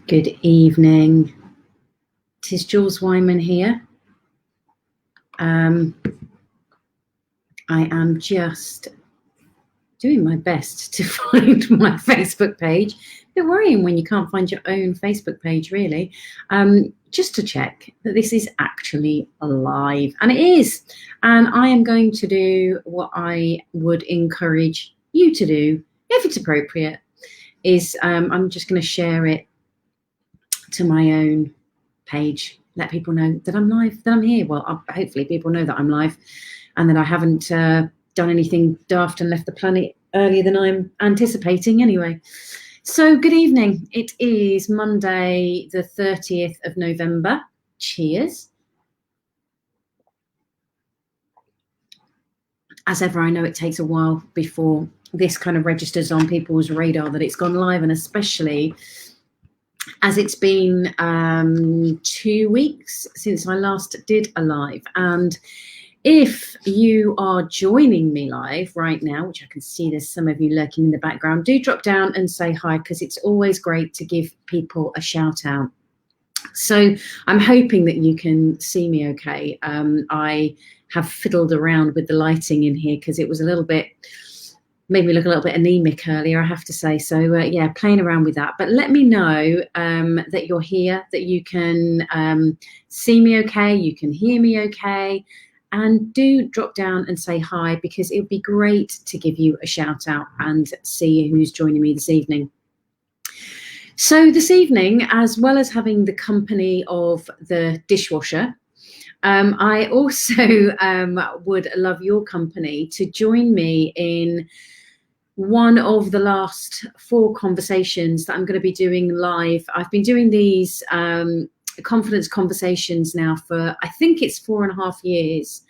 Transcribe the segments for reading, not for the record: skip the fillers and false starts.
Good evening. 'Tis Jules Wyman here. I am just doing my best to find my Facebook page. A bit worrying when you can't find your own Facebook page, really. Just to check that this is actually live, and it is. And I am going to do what I would encourage you to do, if it's appropriate, is I'm just going to share it to my own page, let people know that I'm live, that I'm here. Well, hopefully people know that I'm live and that I haven't done anything daft and left the planet earlier than I'm anticipating anyway. So good evening. It is Monday, the 30th of November. Cheers. As ever, I know it takes a while before this kind of registers on people's radar that it's gone live, and especially as it's been 2 weeks since I last did a live. And if you are joining me live right now, which I can see there's some of you lurking in the background, do drop down and say hi, because it's always great to give people a shout out. So I'm hoping that you can see me okay. I have fiddled around with the lighting in here because it was a little bit, made me look a little bit anemic earlier, I have to say. So yeah, playing around with that. But let me know that you're here, that you can see me okay, you can hear me okay, and do drop down and say hi, because it would be great to give you a shout out and see who's joining me this evening. So this evening, as well as having the company of the dishwasher, I also would love your company to join me in one of the last 4 conversations that I'm going to be doing live. I've been doing these confidence conversations now for, I think it's 4.5 years.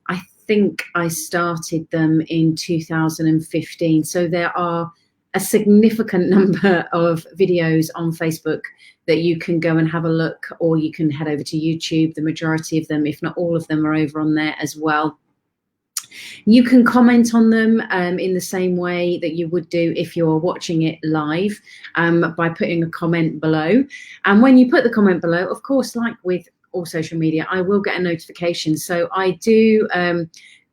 I think I started them in 2015. So there are a significant number of videos on Facebook that you can go and have a look, or you can head over to YouTube. The majority of them, if not all of them, are over on there as well. You can comment on them in the same way that you would do if you're watching it live, by putting a comment below. And when you put the comment below, of course, like with all social media, I will get a notification. So I do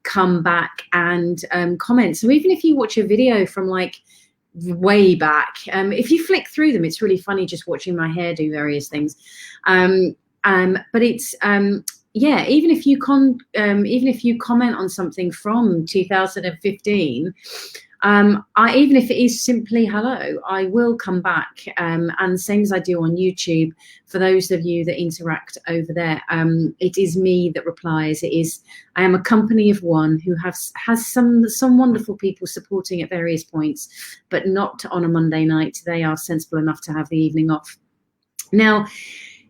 come back and comment. So even if you watch a video from like way back, if you flick through them, it's really funny just watching my hair do various things. But it's yeah, even if you comment on something from 2015, even if it is simply hello, I will come back, and same as I do on YouTube. For those of you that interact over there, it is me that replies. I am a company of one who has some wonderful people supporting at various points, but not on a Monday night. They are sensible enough to have the evening off. Now,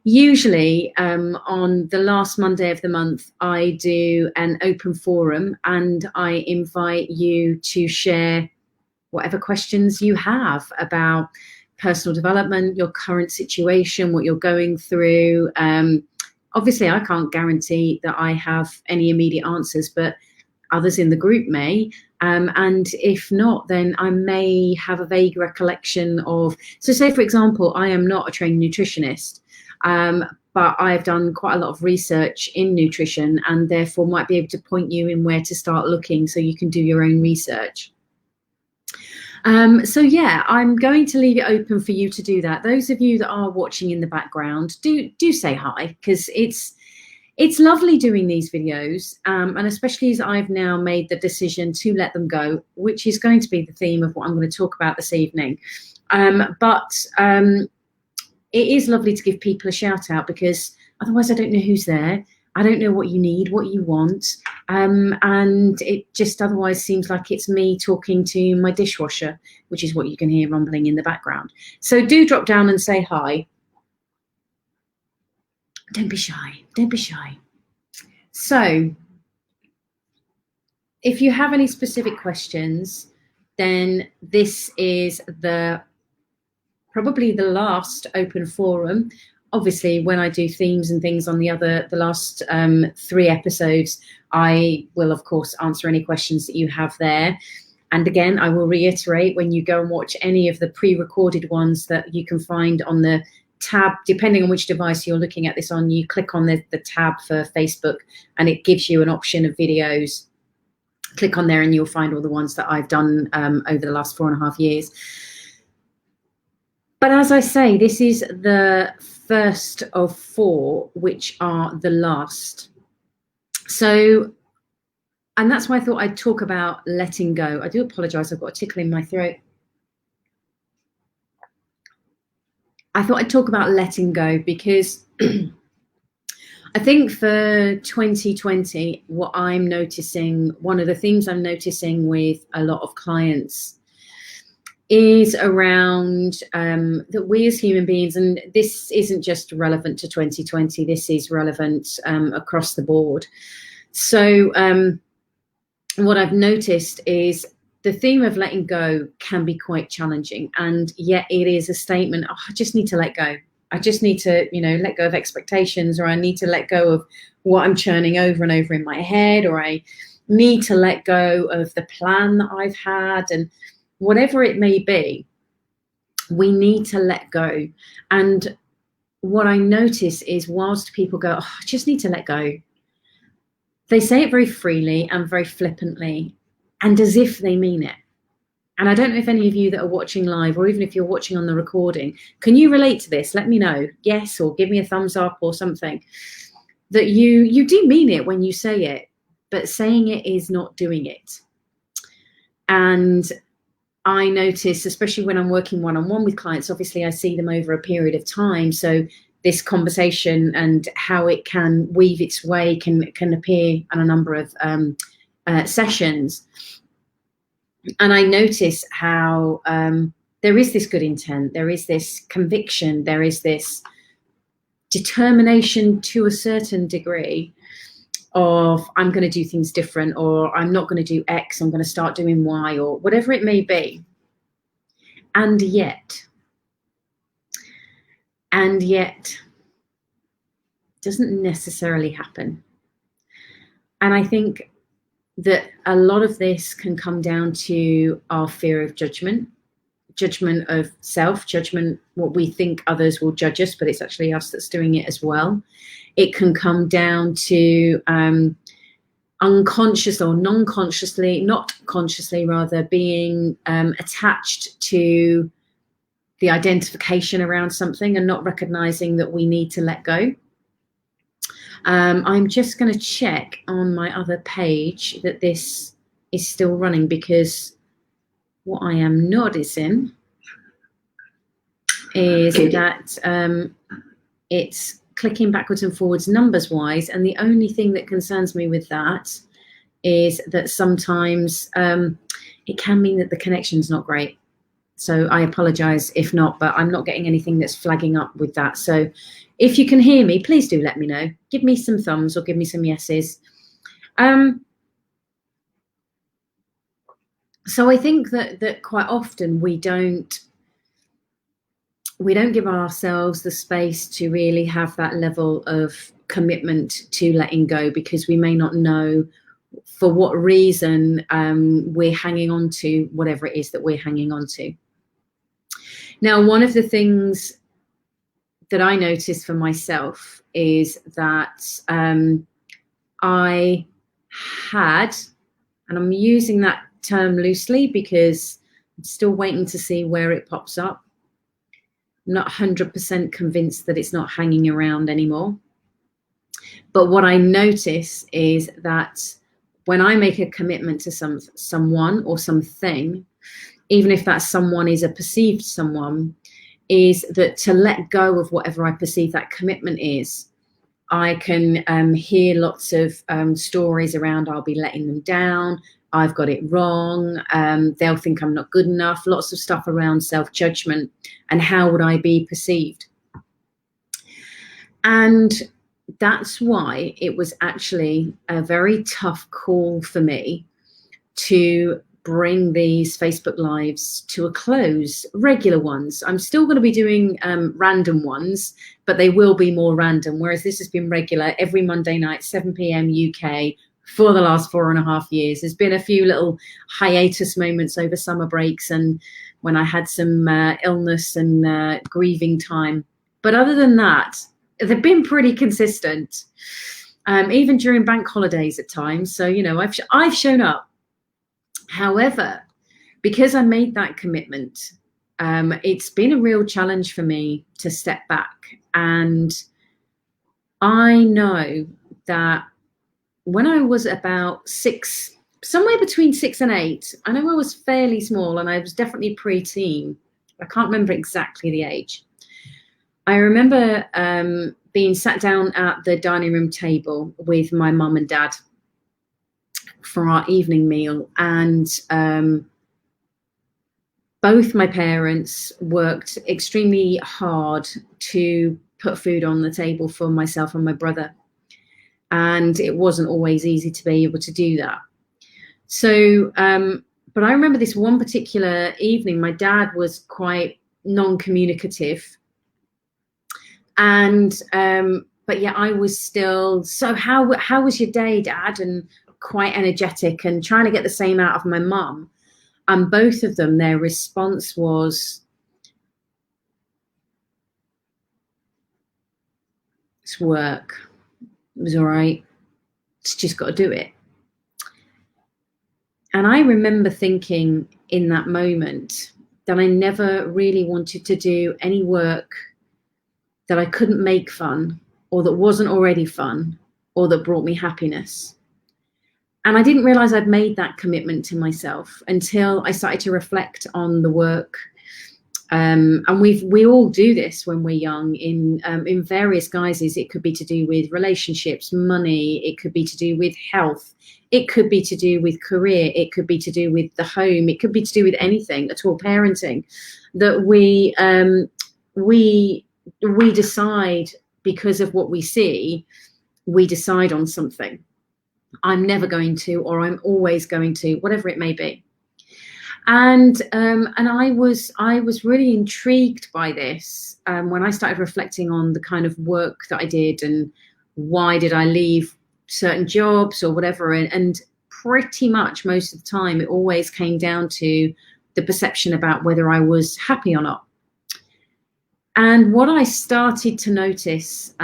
usually on the last Monday of the month, I do an open forum, and I invite you to share whatever questions you have about personal development, your current situation, what you're going through. Obviously, I can't guarantee that I have any immediate answers, but others in the group may. And if not, then I may have a vague recollection of, so say, for example, I am not a trained nutritionist, but I've done quite a lot of research in nutrition, and therefore might be able to point you in where to start looking so you can do your own research. So yeah, I'm going to leave it open for you to do that. Those of you that are watching in the background, do say hi, because it's lovely doing these videos, and especially as I've now made the decision to let them go, which is going to be the theme of what I'm going to talk about this evening. It is lovely to give people a shout out, because otherwise I don't know who's there. I don't know what you need, what you want. And it just otherwise seems like it's me talking to my dishwasher, which is what you can hear rumbling in the background. So do drop down and say hi. Don't be shy. Don't be shy. So if you have any specific questions, then this is probably the last open forum. Obviously, when I do themes and things on the last 3 episodes, I will, of course, answer any questions that you have there. And again, I will reiterate, when you go and watch any of the pre-recorded ones that you can find on the tab, depending on which device you're looking at this on, you click on the tab for Facebook and it gives you an option of videos. Click on there and you'll find all the ones that I've done over the last 4.5 years. But as I say, this is the first of 4, which are the last. So, and that's why I thought I'd talk about letting go. I do apologize, I've got a tickle in my throat. I thought I'd talk about letting go because I think for 2020, what I'm noticing, one of the things I'm noticing with a lot of clients is around that we as human beings, and this isn't just relevant to 2020, this is relevant across the board. So what I've noticed is the theme of letting go can be quite challenging, and yet it is a statement, oh, I just need to let go. I just need to, you know, let go of expectations, or I need to let go of what I'm churning over and over in my head, or I need to let go of the plan that I've had, and whatever it may be, we need to let go. And what I notice is whilst people go, oh, I just need to let go, they say it very freely and very flippantly and as if they mean it. And I don't know if any of you that are watching live, or even if you're watching on the recording, can you relate to this? Let me know, yes, or give me a thumbs up or something, that you do mean it when you say it, but saying it is not doing it. And I notice, especially when I'm working one-on-one with clients, obviously I see them over a period of time. So this conversation and how it can weave its way can appear on a number of sessions. And I notice how there is this good intent, there is this conviction, there is this determination to a certain degree of I'm going to do things different, or I'm not going to do X, I'm going to start doing Y, or whatever it may be. And yet doesn't necessarily happen. And I think that a lot of this can come down to our fear of judgment of self, judgment, what we think others will judge us, but it's actually us that's doing it as well. It can come down to unconscious or non-consciously, not consciously rather, being attached to the identification around something and not recognizing that we need to let go. I'm just going to check on my other page that this is still running, because what I am noticing is that it's clicking backwards and forwards numbers wise, and the only thing that concerns me with that is that sometimes it can mean that the connection's not great. So I apologize if not, but I'm not getting anything that's flagging up with that. So if you can hear me, please do let me know. Give me some thumbs or give me some yeses. So I think that quite often we don't give ourselves the space to really have that level of commitment to letting go, because we may not know for what reason we're hanging on to whatever it is that we're hanging on to. Now, one of the things that I noticed for myself is that I had, and I'm using that term loosely because I'm still waiting to see where it pops up. I'm not 100% convinced that it's not hanging around anymore. But what I notice is that when I make a commitment to someone or something, even if that someone is a perceived someone, is that to let go of whatever I perceive that commitment is. I can hear lots of stories around I'll be letting them down, I've got it wrong, they'll think I'm not good enough, lots of stuff around self-judgment and how would I be perceived. And that's why it was actually a very tough call for me to bring these Facebook Lives to a close, regular ones. I'm still going to be doing random ones, but they will be more random, whereas this has been regular every Monday night, 7 p.m. UK, for the last 4.5 years. There's been a few little hiatus moments over summer breaks and when I had some illness and grieving time. But other than that, they've been pretty consistent, even during bank holidays at times. So, you know, I've shown up. However, because I made that commitment, it's been a real challenge for me to step back. And I know that when I was about 6, somewhere between 6 and 8, I know I was fairly small and I was definitely pre-teen. I can't remember exactly the age. I remember being sat down at the dining room table with my mum and dad for our evening meal, and both my parents worked extremely hard to put food on the table for myself and my brother. And it wasn't always easy to be able to do that. So, but I remember this one particular evening, my dad was quite non-communicative. And, but yeah, I was still, so how was your day, Dad? And quite energetic and trying to get the same out of my mum. And both of them, their response was, it's work. It was all right. It's just got to do it. And I remember thinking in that moment that I never really wanted to do any work that I couldn't make fun, or that wasn't already fun, or that brought me happiness. And I didn't realize I'd made that commitment to myself until I started to reflect on the work. And we all do this when we're young in various guises. It could be to do with relationships, money. It could be to do with health. It could be to do with career. It could be to do with the home. It could be to do with anything at all, parenting, that we decide because of what we see. We decide on something. I'm never going to, or I'm always going to, whatever it may be. And I was really intrigued by this when I started reflecting on the kind of work that I did and why did I leave certain jobs or whatever. And pretty much most of the time, it always came down to the perception about whether I was happy or not. And what I started to notice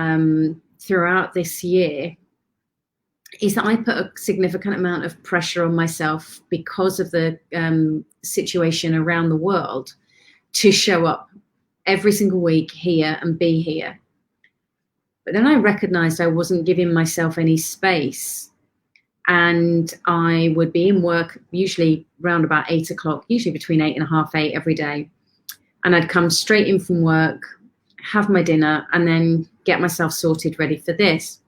throughout this year is that I put a significant amount of pressure on myself because of the situation around the world to show up every single week here and be here. But then I recognized I wasn't giving myself any space, and I would be in work usually around about 8 o'clock, usually between 8 and half 8 every day. And I'd come straight in from work, have my dinner, and then get myself sorted ready for this.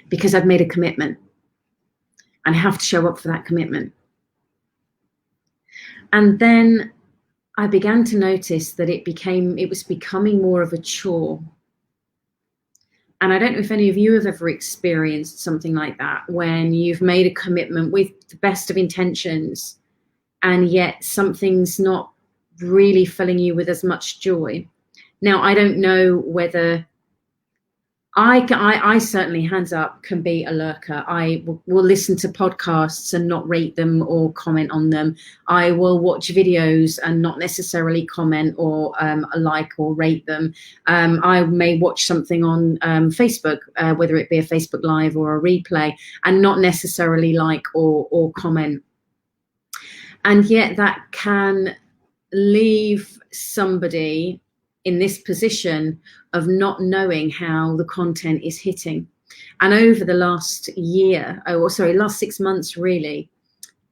Because I've made a commitment and I have to show up for that commitment. And then I began to notice that it was becoming more of a chore. And I don't know if any of you have ever experienced something like that, when you've made a commitment with the best of intentions and yet something's not really filling you with as much joy. Now, I don't know whether I certainly, hands up, can be a lurker. I will listen to podcasts and not rate them or comment on them. I will watch videos and not necessarily comment or like or rate them. I may watch something on Facebook, whether it be a Facebook Live or a replay, and not necessarily like or comment. And yet that can leave somebody in this position of not knowing how the content is hitting. And over the last last 6 months really,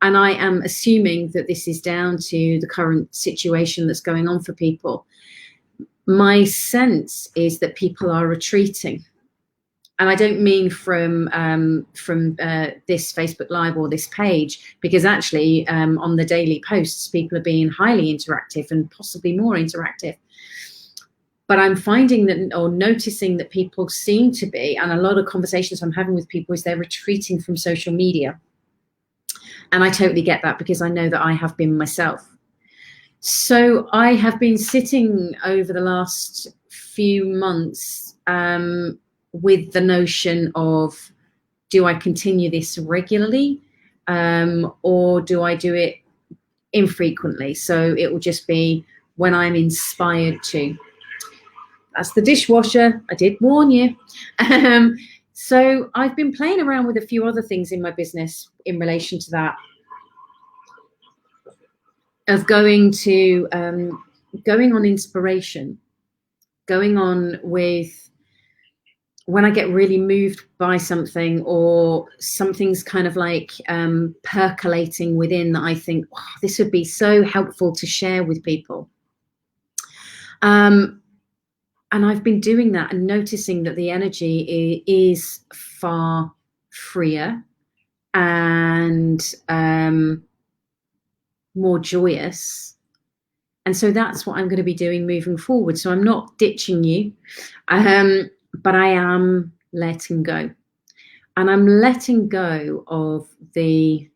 and I am assuming that this is down to the current situation that's going on for people, my sense is that people are retreating. And I don't mean from this Facebook Live or this page, because actually on the daily posts, people are being highly interactive and possibly more interactive. But I'm finding that, or noticing that, people seem to be, and a lot of conversations I'm having with people is they're retreating from social media. And I totally get that, because I know that I have been myself. So I have been sitting over the last few months with the notion of, do I continue this regularly, or do I do it infrequently? So it will just be when I'm inspired to. That's the dishwasher. I did warn you. So I've been playing around with a few other things in my business in relation to that, of going on inspiration, going on with when I get really moved by something, or something's kind of like percolating within, that I think, oh, this would be so helpful to share with people. And I've been doing that and noticing that the energy is far freer and more joyous. And so that's what I'm going to be doing moving forward. So I'm not ditching you, but I am letting go. And I'm letting go of the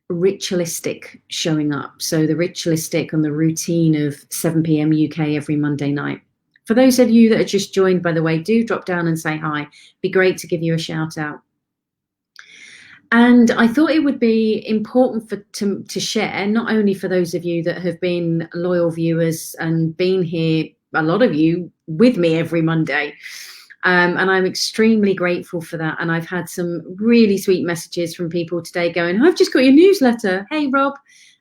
ritualistic showing up. So the ritualistic and the routine of 7 p.m. UK every Monday night. For those of you that are just joined, by the way, do drop down and say hi. Be great to give you a shout out. And I thought it would be important to share, not only for those of you that have been loyal viewers and been here, a lot of you, with me every Monday. And I'm extremely grateful for that. And I've had some really sweet messages from people today going, I've just got your newsletter. Hey, Rob,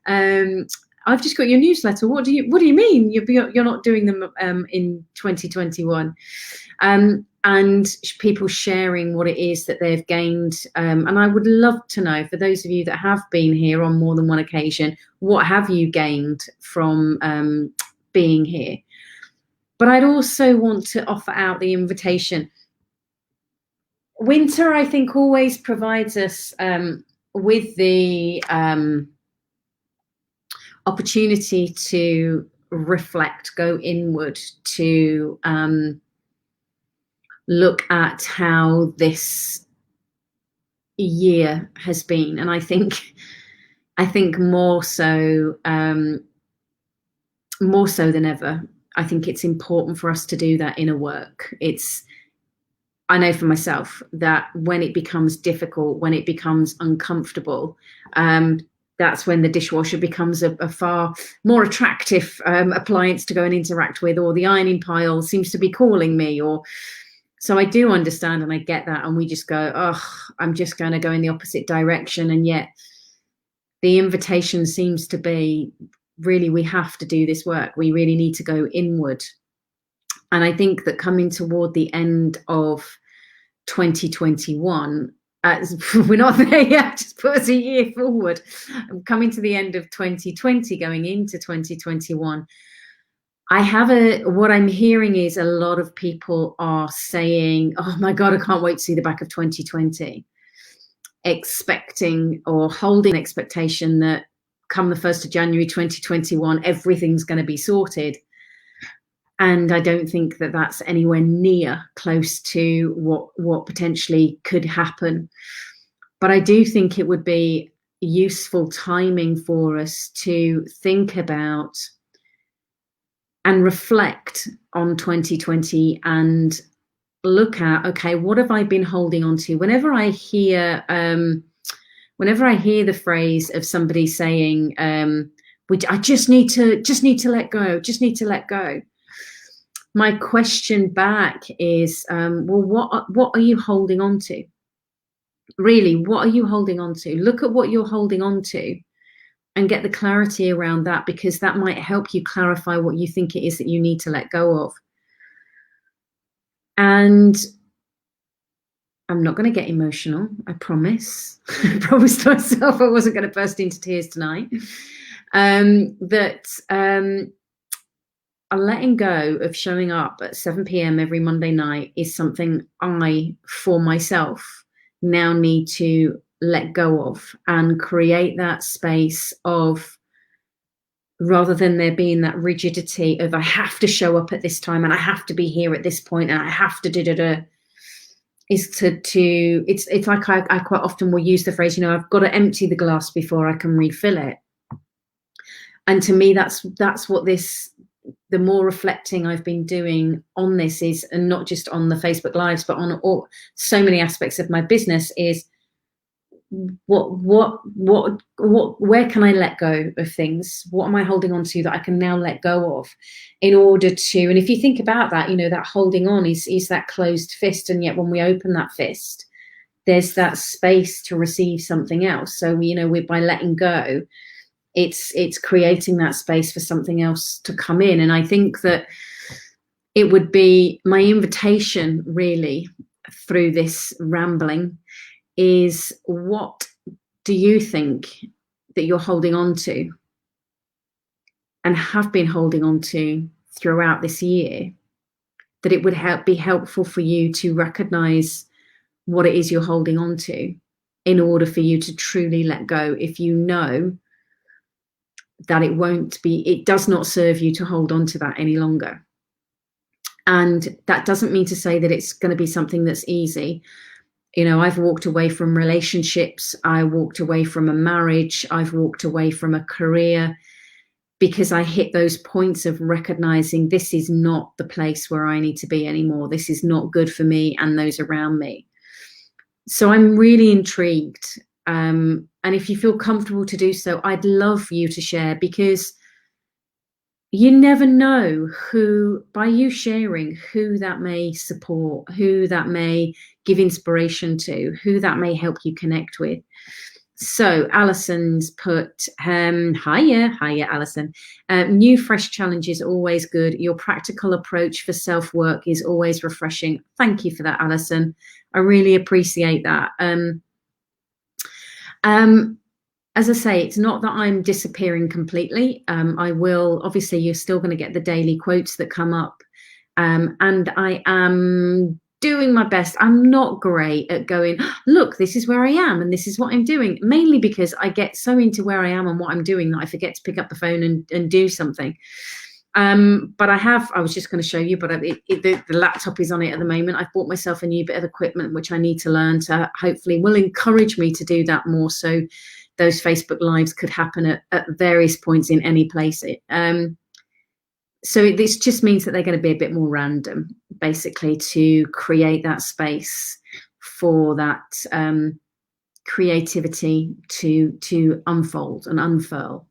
I've just got your newsletter. What do you mean you're not doing them in 2021? And people sharing what it is that they've gained. And I would love to know, for those of you that have been here on more than one occasion, what have you gained from being here? But I'd also want to offer out the invitation. Winter, I think, always provides us with the opportunity to reflect, go inward, to look at how this year has been. And I think more so than ever, I think it's important for us to do that inner work. I know for myself that when it becomes difficult, when it becomes uncomfortable, that's when the dishwasher becomes a far more attractive appliance to go and interact with, or the ironing pile seems to be calling me. So I do understand and I get that. And we just go, oh, I'm just going to go in the opposite direction. And yet the invitation seems to be, really, we have to do this work. We really need to go inward. And I think that coming toward the end of 2021, we're not there yet, just put us a year forward. Coming to the end of 2020, going into 2021, what I'm hearing is a lot of people are saying, oh my God, I can't wait to see the back of 2020. Expecting or holding an expectation that come the 1st of January 2021, everything's going to be sorted. And I don't think that that's anywhere near close to what potentially could happen. But I do think it would be useful timing for us to think about and reflect on 2020 and look at, okay, what have I been holding on to? Whenever I hear the phrase of somebody saying, I just need to let go, just need to let go. My question back is, well, what are you holding on to? Really, what are you holding on to? Look at what you're holding on to and get the clarity around that, because that might help you clarify what you think it is that you need to let go of. And I'm not going to get emotional, I promise. I promised myself I wasn't going to burst into tears tonight. Letting go of showing up at 7 p.m. every Monday night is something I, for myself, now need to let go of and create that space of, rather than there being that rigidity of I have to show up at this time and I have to be here at this point and I have to it's like I quite often will use the phrase, I've got to empty the glass before I can refill it. And to me, that's what this the more reflecting I've been doing on this is, and not just on the Facebook Lives, but on so many aspects of my business, is where can I let go of things? What am I holding on to that I can now let go of, in order to, and if you think about that, that holding on is that closed fist, and yet when we open that fist, there's that space to receive something else. So we by letting go, it's creating that space for something else to come in. And I think that it would be my invitation, really, through this rambling, is, what do you think that you're holding on to and have been holding on to throughout this year, that it would be helpful for you to recognize what it is you're holding on to, in order for you to truly let go, if you know that it does not serve you to hold on to that any longer. And that doesn't mean to say that it's going to be something that's easy. I've walked away from relationships. I walked away from a marriage. I've walked away from a career, because I hit those points of recognizing this is not the place where I need to be anymore. This is not good for me and those around me. So I'm really intrigued. And if you feel comfortable to do so, I'd love you to share, because you never know who, by you sharing, who that may support, who that may give inspiration to, who that may help you connect with. So Alison's put, hiya, Alison. New, fresh challenges, always good. Your practical approach for self-work is always refreshing. Thank you for that, Alison. I really appreciate that. As I say, it's not that I'm disappearing completely. I will, obviously, you're still going to get the daily quotes that come up. And I am doing my best. I'm not great at going, look, this is where I am and this is what I'm doing, mainly because I get so into where I am and what I'm doing that I forget to pick up the phone and do something. But I was just going to show you, but the laptop is on it at the moment. I've bought myself a new bit of equipment, which I need to learn to, hopefully will encourage me to do that more. So those Facebook Lives could happen at various points in any place. So this just means that they're going to be a bit more random, basically, to create that space for that creativity to unfold and unfurl.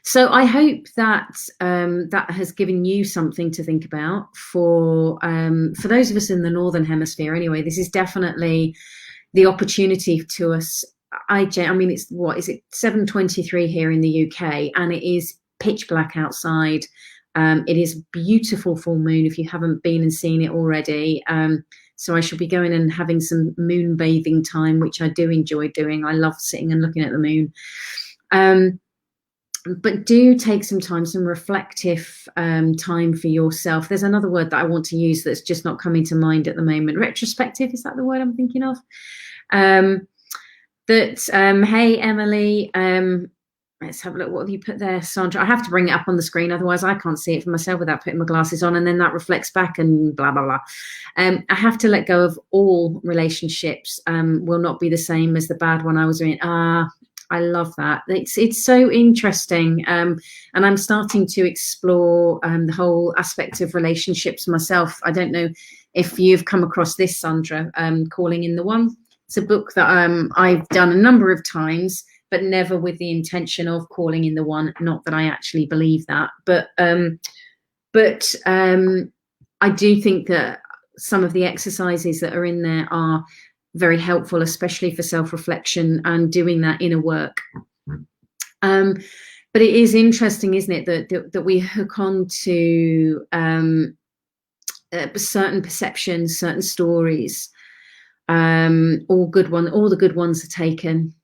So I hope that that has given you something to think about. For those of us in the Northern Hemisphere, anyway, this is definitely the opportunity to us. I mean, it's, what is it, 7:23 here in the UK, and it is pitch black outside. It is beautiful full moon, if you haven't been and seen it already. So I shall be going and having some moon bathing time, which I do enjoy doing. I love sitting and looking at the moon. But do take some time, some reflective time for yourself. There's another word that I want to use that's just not coming to mind at the moment. Retrospective, is that the word I'm thinking of? Hey, Emily, let's have a look. What have you put there, Sandra? I have to bring it up on the screen, otherwise I can't see it for myself without putting my glasses on, and then that reflects back and blah, blah, blah. I have to let go of all relationships. Will not be the same as the bad one I was in. I love that. It's so interesting. And I'm starting to explore the whole aspect of relationships myself. I don't know if you've come across this, Sandra, Calling in the One. It's a book that I've done a number of times, but never with the intention of calling in the one. Not that I actually believe that, but I do think that some of the exercises that are in there are very helpful, especially for self-reflection and doing that inner work. But it is interesting, isn't it, that we hook on to certain perceptions, certain stories. All the good ones are taken.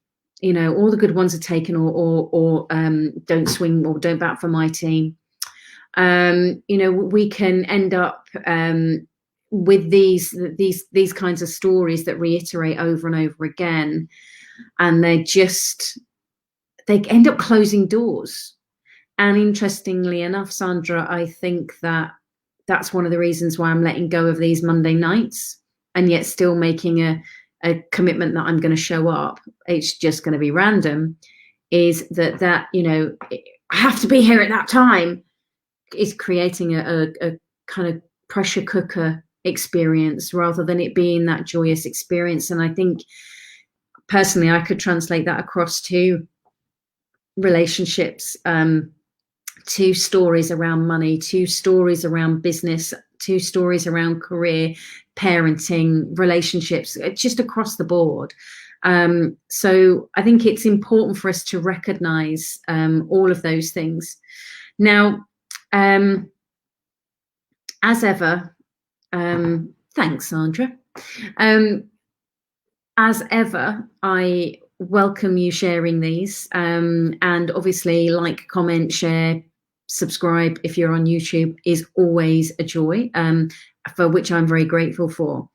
All the good ones are taken, or don't swing, or don't bat for my team. We can end up with these kinds of stories that reiterate over and over again, and they end up closing doors. And interestingly enough, Sandra, I think that's one of the reasons why I'm letting go of these Monday nights, and yet still making a commitment that I'm going to show up. It's just going to be random. Is that I have to be here at that time. is creating a kind of pressure cooker experience rather than it being that joyous experience. And I think personally I could translate that across to relationships, to stories around money, to stories around business, to stories around career, parenting, relationships, just across the board. So I think it's important for us to recognize all of those things. Now, as ever, thanks, Sandra. As ever, I welcome you sharing these, and obviously like, comment, share, subscribe if you're on YouTube is always a joy, for which I'm very grateful for.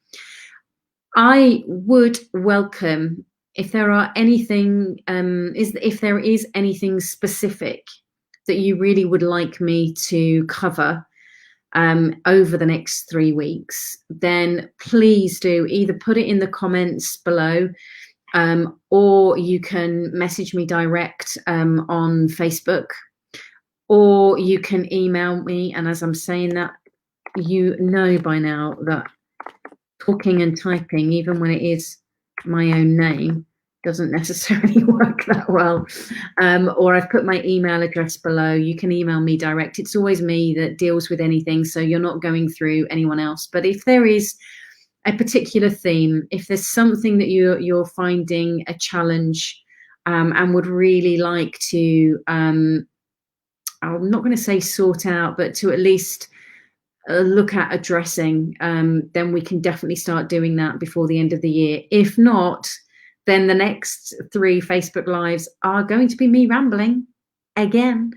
I would welcome if there are anything, if there is anything specific that you really would like me to cover over the next 3 weeks, then please do either put it in the comments below, or you can message me direct on Facebook, or you can email me. And as I'm saying that, you know by now that talking and typing, even when it is my own name, doesn't necessarily work that well. Or I've put my email address below. You can email me direct. It's always me that deals with anything, so you're not going through anyone else. But if there is a particular theme, if there's something that you're finding a challenge, and would really like to, I'm not going to say sort out, but to at least look at addressing, then we can definitely start doing that before the end of the year. If not, then the next 3 Facebook Lives are going to be me rambling again.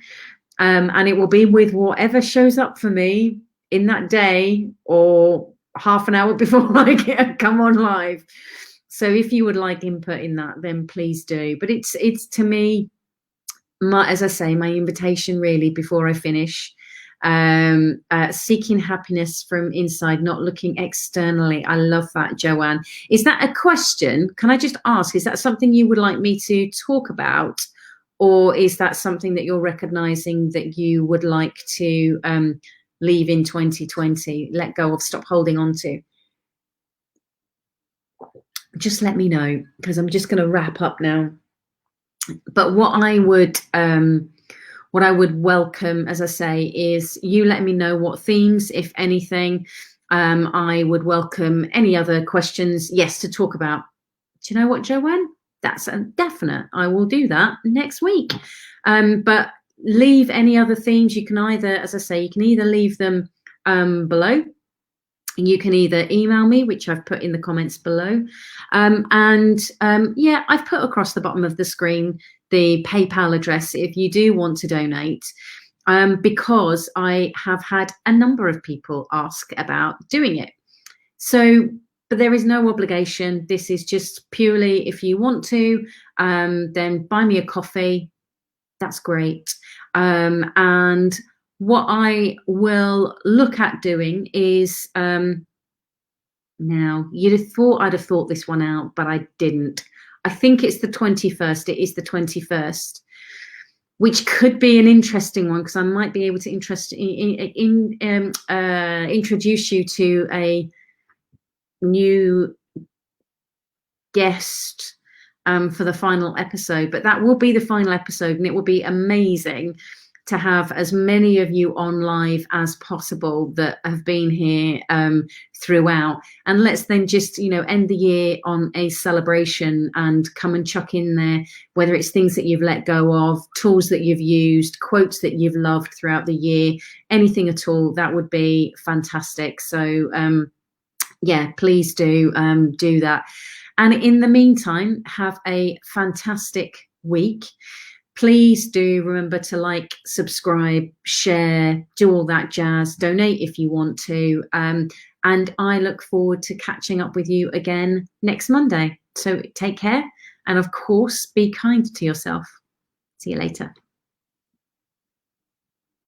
And it will be with whatever shows up for me in that day or half an hour before I come on live. So if you would like input in that, then please do. But it's to me, as I say, my invitation really before I finish, seeking happiness from inside, not looking externally. I love that, Joanne. Is that a question? Can I just ask, is that something you would like me to talk about, or is that something that you're recognizing that you would like to leave in 2020, let go of, stop holding on to? Just let me know, because I'm just going to wrap up now. But what I would welcome, as I say, is you let me know what themes, if anything. I would welcome any other questions, yes, to talk about. Do you know what, Joanne? That's a definite. I will do that next week. But leave any other themes. You can either, as I say, you can either leave them below. You can either email me, which I've put in the comments below. Yeah, I've put across the bottom of the screen the PayPal address if you do want to donate, because I have had a number of people ask about doing it. So, but there is no obligation. This is just purely if you want to, then buy me a coffee. That's great. And what I will look at doing is, now you'd have thought I'd have thought this one out, but I didn't. I think it's the 21st. It is the 21st, which could be an interesting one, because I might be able to introduce you to a new guest for the final episode. But that will be the final episode, and it will be amazing to have as many of you on live as possible that have been here throughout. And let's then just, end the year on a celebration and come and chuck in there, whether it's things that you've let go of, tools that you've used, quotes that you've loved throughout the year, anything at all. That would be fantastic. So yeah, please do do that. And in the meantime, have a fantastic week. Please do remember to like, subscribe, share, do all that jazz, donate if you want to. And I look forward to catching up with you again next Monday. So take care. And of course, be kind to yourself. See you later.